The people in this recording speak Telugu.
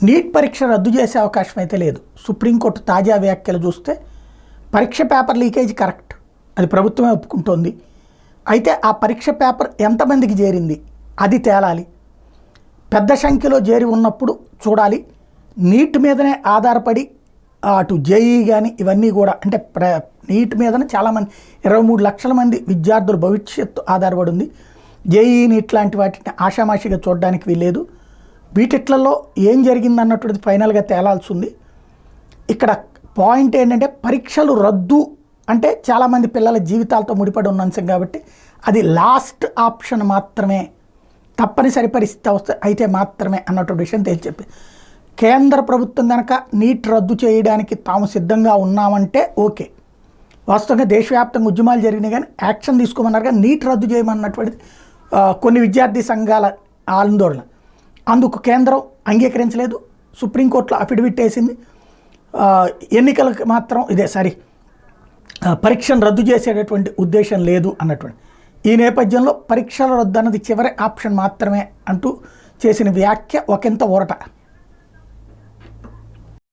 నీట్ పరీక్ష రద్దు చేసే అవకాశం అయితే లేదు. సుప్రీంకోర్టు తాజా వ్యాఖ్యలు చూస్తే పరీక్ష పేపర్ లీకేజ్ కరెక్ట్, అది ప్రభుత్వమే ఒప్పుకుంటోంది. అయితే ఆ పరీక్ష పేపర్ ఎంతమందికి చేరింది అది తేలాలి. పెద్ద సంఖ్యలో చేరి ఉన్నప్పుడు చూడాలి. నీట్ మీదనే ఆధారపడి అటు జేఈ కానీ ఇవన్నీ కూడా అంటే నీట్ మీదనే చాలామంది 23 లక్షల మంది విద్యార్థుల భవిష్యత్తు ఆధారపడి ఉంది. జేఈ నీట్ లాంటి వాటిని ఆషామాషిగా చూడడానికి వీల్లేదు. వీటిట్లలో ఏం జరిగిందన్నటువంటిది ఫైనల్గా తేలాల్సి ఉంది. ఇక్కడ పాయింట్ ఏంటంటే పరీక్షలు రద్దు అంటే చాలామంది పిల్లల జీవితాలతో ముడిపడి ఉన్న అంశం కాబట్టి అది లాస్ట్ ఆప్షన్ మాత్రమే, తప్పనిసరి పరిస్థితి వస్తే అయితే మాత్రమే అన్నటువంటి విషయం తేల్చెప్పి కేంద్ర ప్రభుత్వం కనుక నీట్ రద్దు చేయడానికి తాము సిద్ధంగా ఉన్నామంటే ఓకే. వాస్తవంగా దేశవ్యాప్తంగా ఉద్యమాలు జరిగినాయి కానీ యాక్షన్ తీసుకోమన్నారు కానీ నీట్ రద్దు చేయమన్నటువంటిది కొన్ని విద్యార్థి సంఘాల ఆందోళన. అందుకు కేంద్రం అంగీకరించలేదు. సుప్రీంకోర్టులో అఫిడవిట్ వేసింది. ఎన్నికలకు మాత్రం పరీక్షను రద్దు చేసేటటువంటి ఉద్దేశం లేదు అన్నటువంటి ఈ నేపథ్యంలో పరీక్షల రద్దు అన్నది చివరి ఆప్షన్ మాత్రమే అంటూ చేసిన వ్యాఖ్య ఒకంత ఊరట.